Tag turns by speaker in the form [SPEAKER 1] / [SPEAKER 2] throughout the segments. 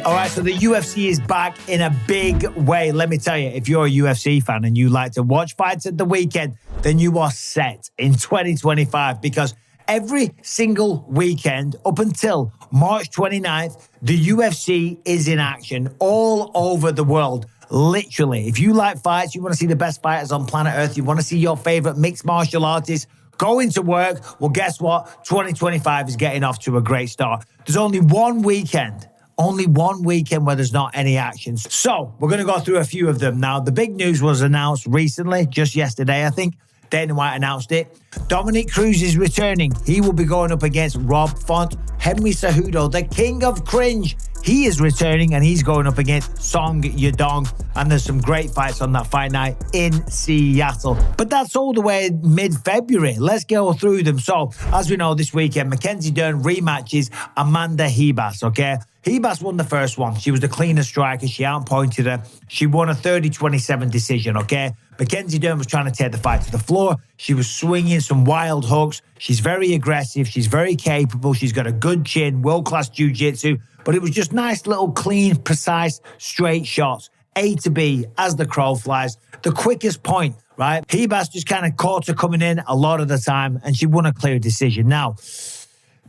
[SPEAKER 1] All right, so the UFC is back in a big way. Let me tell you, if you're a UFC fan and you like to watch fights at the weekend, then you are set in 2025 because every single weekend up until March 29th, the UFC is in action all over the world. Literally, if you like fights, you want to see the best fighters on planet Earth, you want to see your favorite mixed martial artists going to work, well, guess what? 2025 is getting off to a great start. There's only one weekend where there's not any action. So we're going to go through a few of them. Now, the big news was announced recently, just yesterday, I think. Dana White announced it. Dominick Cruz is returning. He will be going up against Rob Font. Henry Cejudo, the king of cringe, he is returning and he's going up against Song Yadong. And there's some great fights on that fight night in Seattle. But that's all the way mid-February. Let's go through them. So, as we know, this weekend, Mackenzie Dern rematches Amanda Ribas, okay? Ribas won the first one. She was the cleanest striker. She outpointed her. She won a 30-27 decision, okay? Mackenzie Dern was trying to take the fight to the floor. She was swinging some wild hooks. She's very aggressive. She's very capable. She's got a good chin, world-class jiu-jitsu. But it was just nice little clean, precise, straight shots. A to B, as the crow flies. The quickest point, right? Ribas just kind of caught her coming in a lot of the time, and she won a clear decision. Now,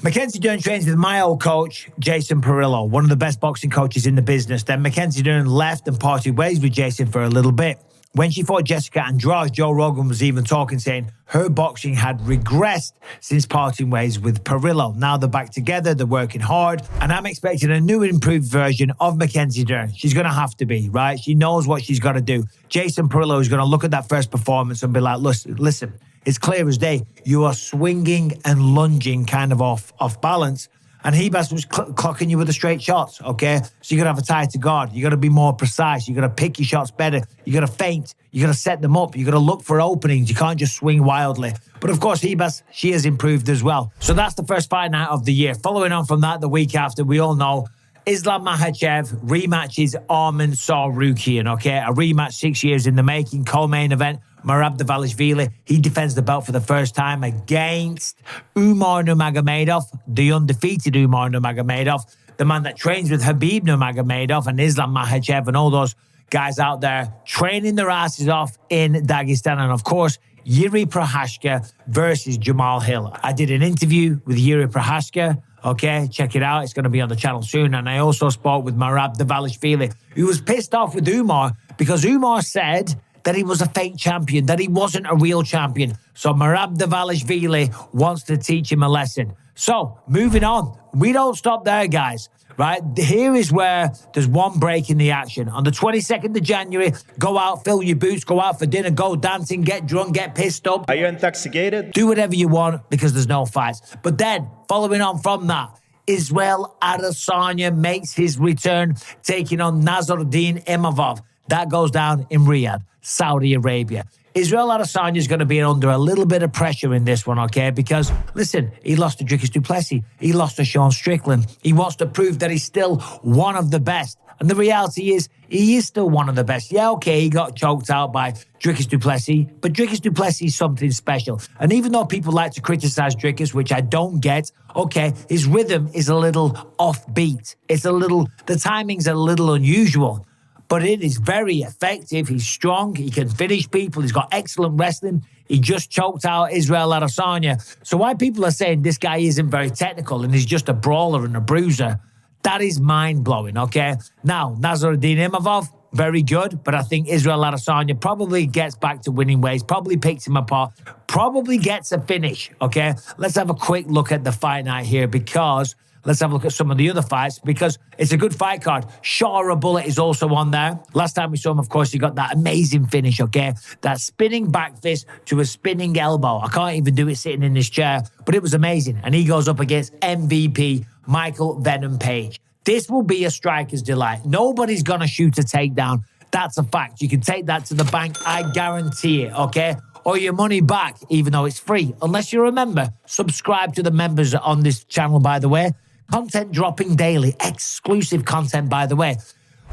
[SPEAKER 1] Mackenzie Dern trains with my old coach, Jason Perillo, one of the best boxing coaches in the business. Then Mackenzie Dern left and parted ways with Jason for a little bit. When she fought Jessica Andrade, Joe Rogan was even talking, saying her boxing had regressed since parting ways with Perillo. Now they're back together, they're working hard, and I'm expecting a new and improved version of Mackenzie Dern. She's going to have to be, right? She knows what she's got to do. Jason Perillo is going to look at that first performance and be like, listen, it's clear as day. You are swinging and lunging kind of off balance. And Ribas was clocking you with the straight shots, okay? So you got to have a tighter guard. You got to be more precise. You got to pick your shots better. You got to feint. You got to set them up. You got to look for openings. You can't just swing wildly. But of course, Ribas, she has improved as well. So that's the first fight night of the year. Following on from that, the week after, we all know Islam Makhachev rematches Arman Tsarukyan, okay? A rematch 6 years in the making, co-main event. Makhachev and Dvalishvili, he defends the belt for the first time against Umar Nurmagomedov, the undefeated Umar Nurmagomedov, the man that trains with Khabib Nurmagomedov and Islam Makhachev and all those guys out there training their asses off in Dagestan. And of course, Yuri Prochazka versus Jamal Hill. I did an interview with Yuri Prochazka. Okay, check it out. It's going to be on the channel soon. And I also spoke with Makhachev and Dvalishvili, who was pissed off with Umar because Umar said that he was a fake champion, that he wasn't a real champion. So Makhachev and Dvalishvili wants to teach him a lesson. So, moving on. We don't stop there, guys. Right? Here is where there's one break in the action. On the 22nd of January, go out, fill your boots, go out for dinner, go dancing, get drunk, get pissed up.
[SPEAKER 2] Are you intoxicated?
[SPEAKER 1] Do whatever you want because there's no fights. But then, following on from that, Israel Adesanya makes his return, taking on Nasruddin Imavov. That goes down in Riyadh, Saudi Arabia. Israel Adesanya is going to be under a little bit of pressure in this one, okay? Because, listen, he lost to Dricus du Plessis. He lost to Sean Strickland. He wants to prove that he's still one of the best. And the reality is, he is still one of the best. Yeah, okay, he got choked out by Dricus du Plessis, but Dricus du Plessis is something special. And even though people like to criticize Dricus, which I don't get, okay, his rhythm is a little offbeat. The timing's a little unusual. But it is very effective. He's strong. He can finish people. He's got excellent wrestling. He just choked out Israel Adesanya. So why people are saying this guy isn't very technical and he's just a brawler and a bruiser, that is mind-blowing, okay? Now, Nasruddin Imavov, very good, but I think Israel Adesanya probably gets back to winning ways, probably picks him apart, probably gets a finish, okay? Let's have a quick look at the fight night here because let's have a look at some of the other fights because it's a good fight card. Shara Bullet is also on there. Last time we saw him, of course, he got that amazing finish, okay? That spinning back fist to a spinning elbow. I can't even do it sitting in this chair, but it was amazing. And he goes up against MVP Michael Venom Page. This will be a striker's delight. Nobody's going to shoot a takedown. That's a fact. You can take that to the bank. I guarantee it, okay? Or your money back, even though it's free. Unless you remember, subscribe to the members on this channel, by the way. Content dropping daily. Exclusive content, by the way.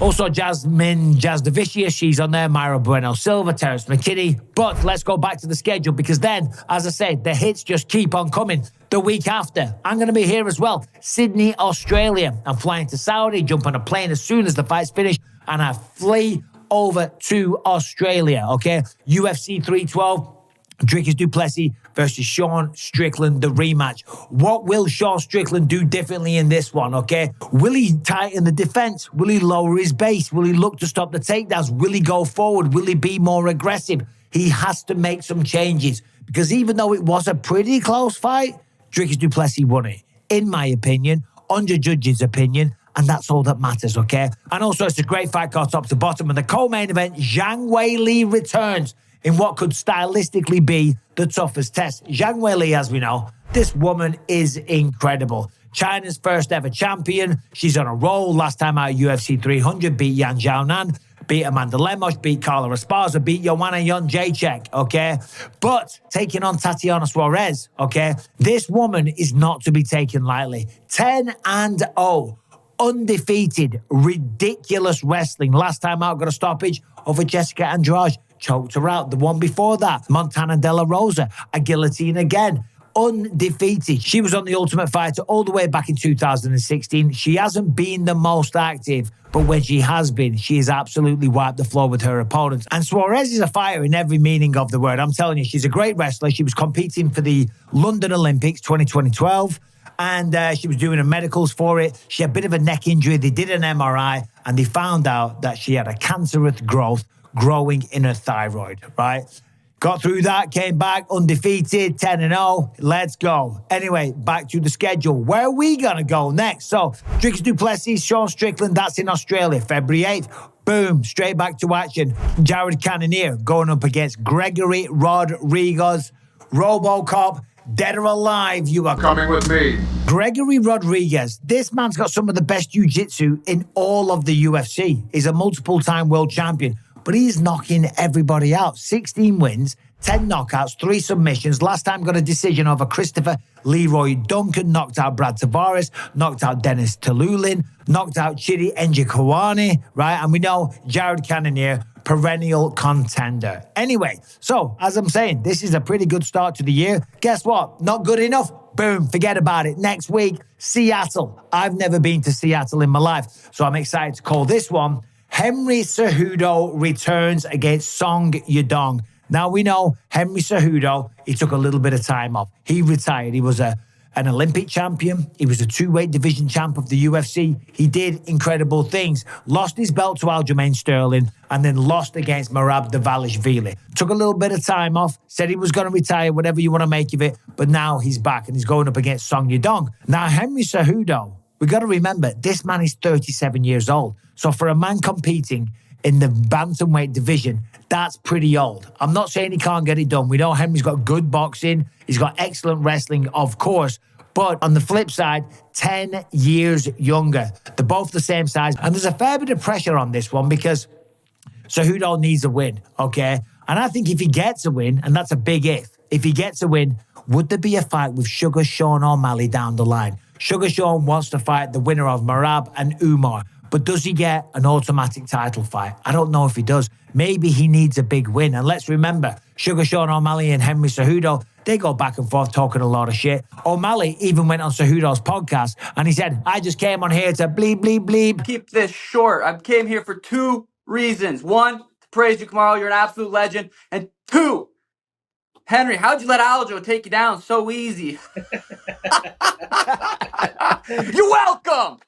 [SPEAKER 1] Also, Jazz Davicius, she's on there. Myra Bueno Silva, Terrence McKinney. But let's go back to the schedule because then, as I said, the hits just keep on coming. The week after, I'm going to be here as well. Sydney, Australia. I'm flying to Saudi, jump on a plane as soon as the fight's finished, and I flee over to Australia, okay? UFC 312. Dricus du Plessis versus Sean Strickland, the rematch. What will Sean Strickland do differently in this one, okay? Will he tighten the defense? Will he lower his base? Will he look to stop the takedowns? Will he go forward? Will he be more aggressive? He has to make some changes because even though it was a pretty close fight, Dricus du Plessis won it, in my opinion, on the judge's opinion, and that's all that matters, okay? And also, it's a great fight card top to bottom. And the co-main event, Zhang Weili returns in what could stylistically be the toughest test. Zhang Weili, as we know, this woman is incredible. China's first ever champion. She's on a roll. Last time out at UFC 300, beat Yan Xiaonan, beat Amanda Lemos, beat Carla Esparza, beat Joanna Jędrzejczyk, okay? But taking on Tatiana Suarez, okay? This woman is not to be taken lightly. 10-0. Undefeated, ridiculous wrestling. Last time out, got a stoppage over Jessica Andrade. Choked her out. The one before that, Montana De La Rosa, a guillotine again. Undefeated. She was on The Ultimate Fighter all the way back in 2016. She hasn't been the most active, but when she has been, she has absolutely wiped the floor with her opponents. And Suarez is a fighter in every meaning of the word. I'm telling you, she's a great wrestler. She was competing for the London Olympics 2012. And she was doing her medicals for it. She had a bit of a neck injury. They did an MRI, and they found out that she had a cancerous growth growing in her thyroid, right? Got through that, came back, undefeated, 10-0. Let's go. Anyway, back to the schedule. Where are we going to go next? So, Dricus du Plessis, Sean Strickland, that's in Australia, February 8th. Boom, straight back to action. Jared Cannonier going up against Gregory Rodriguez, RoboCop. Dead or alive, you are
[SPEAKER 2] coming with me.
[SPEAKER 1] Gregory Rodriguez. This man's got some of the best jiu-jitsu in all of the UFC. He's a multiple-time world champion, but he's knocking everybody out. 16 wins, 10 knockouts, 3 submissions. Last time got a decision over Christopher Leroy Duncan, knocked out Brad Tavares, knocked out Dennis Tululin, knocked out Chidi Njokuani, right? And we know Jared Cannonier, perennial contender. Anyway, so as I'm saying, this is a pretty good start to the year. Guess what? Not good enough? Boom, forget about it. Next week, Seattle. I've never been to Seattle in my life, so I'm excited to call this one Henry Cejudo returns against Song Yadong. Now, we know Henry Cejudo, he took a little bit of time off. He retired. He was an Olympic champion. He was a 2-weight division champ of the UFC. He did incredible things. Lost his belt to Aljamain Sterling and then lost against Merab Dvalishvili. Took a little bit of time off, said he was going to retire, whatever you want to make of it, but now he's back and he's going up against Song Yadong. Now, Henry Cejudo, we got to remember, this man is 37 years old. So for a man competing in the bantamweight division, that's pretty old. I'm not saying he can't get it done. We know Henry's got good boxing. He's got excellent wrestling, of course. But on the flip side, 10 years younger. They're both the same size. And there's a fair bit of pressure on this one because Cejudo needs a win, okay? And I think if he gets a win, and that's a big if he gets a win, would there be a fight with Sugar Sean O'Malley down the line? Sugar Sean wants to fight the winner of Merab and Umar. But does he get an automatic title fight? I don't know if he does. Maybe he needs a big win. And let's remember, Sugar Sean O'Malley and Henry Cejudo, they go back and forth talking a lot of shit. O'Malley even went on Cejudo's podcast and he said, I just came on here to bleep, bleep, bleep.
[SPEAKER 3] Keep this short. I came here for 2 reasons. 1, to praise you, Kamaru. You're an absolute legend. And 2, Henry, how'd you let Aljo take you down so easy? You're welcome.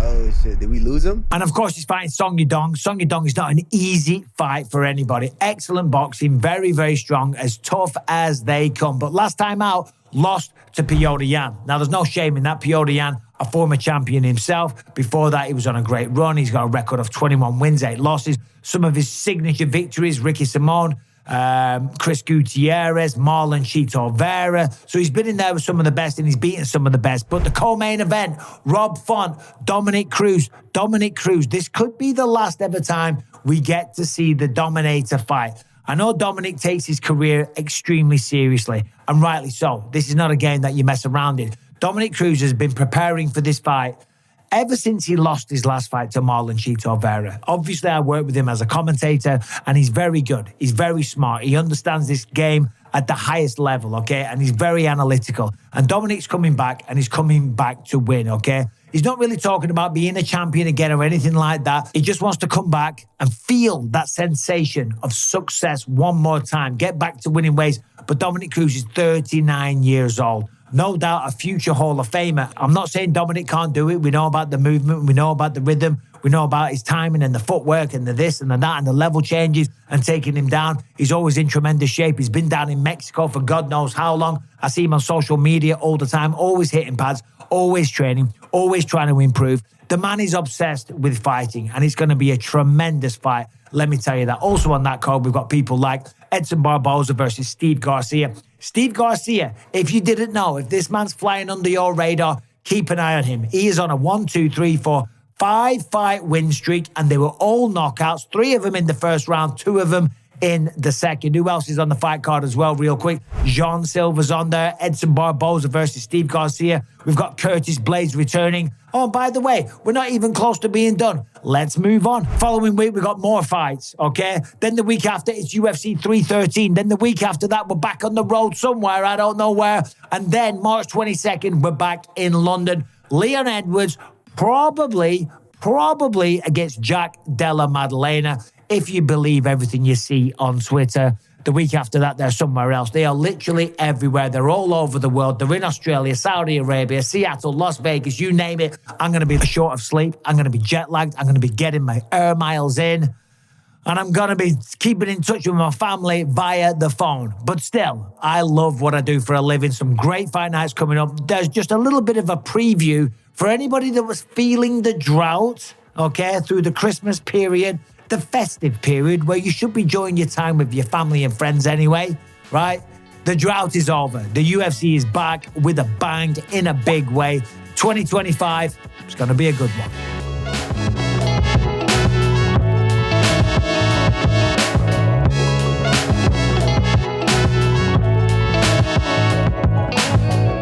[SPEAKER 4] Oh, shit. Did we lose him?
[SPEAKER 1] And of course, he's fighting Song Yadong. Song Yadong is not an easy fight for anybody. Excellent boxing, very, very strong, as tough as they come. But last time out, lost to Piotr Yan. Now, there's no shame in that. Piotr Yan, a former champion himself. Before that, he was on a great run. He's got a record of 21 wins, 8 losses. Some of his signature victories, Ricky Simon, Chris Gutierrez, Marlon Chito Vera. So he's been in there with some of the best and he's beaten some of the best. But the co-main event, Rob Font, Dominick Cruz. Dominick Cruz, this could be the last ever time we get to see the Dominator fight. I know Dominick takes his career extremely seriously, and rightly so. This is not a game that you mess around in. Dominick Cruz has been preparing for this fight ever since he lost his last fight to Marlon Chito Vera. Obviously, I worked with him as a commentator, and he's very good. He's very smart. He understands this game at the highest level, okay? And he's very analytical. And Dominick's coming back, and he's coming back to win, okay? He's not really talking about being a champion again or anything like that. He just wants to come back and feel that sensation of success one more time, get back to winning ways. But Dominick Cruz is 39 years old. No doubt a future Hall of Famer. I'm not saying Dominick can't do it. We know about the movement. We know about the rhythm. We know about his timing and the footwork and the this and the that and the level changes and taking him down. He's always in tremendous shape. He's been down in Mexico for God knows how long. I see him on social media all the time, always hitting pads, always training, always trying to improve. The man is obsessed with fighting, and it's going to be a tremendous fight. Let me tell you that. Also on that card, we've got people like Edson Barboza versus Steve Garcia. Steve Garcia, if you didn't know, if this man's flying under your radar, keep an eye on him. He is on a 5-fight win streak, and they were all knockouts. 3 of them in the first round, 2 of them in the second. Who else is on the fight card as well, real quick? Jean Silva's on there. Edson Barboza versus Steve Garcia. We've got Curtis Blades returning. Oh, and by the way, we're not even close to being done. Let's move on. Following week, we've got more fights, okay? Then the week after, it's UFC 313. Then the week after that, we're back on the road somewhere. I don't know where. And then March 22nd, we're back in London. Leon Edwards, probably against Jack Della Maddalena, if you believe everything you see on Twitter. The week after that, they're somewhere else. They are literally everywhere. They're all over the world. They're in Australia, Saudi Arabia, Seattle, Las Vegas, you name it. I'm going to be short of sleep. I'm going to be jet lagged. I'm going to be getting my air miles in. And I'm going to be keeping in touch with my family via the phone. But still, I love what I do for a living. Some great fight nights coming up. There's just a little bit of a preview for anybody that was feeling the drought, okay, through the Christmas period, the festive period, where you should be enjoying your time with your family and friends anyway, right? The drought is over. The UFC is back with a bang in a big way. 2025 is going to be a good one.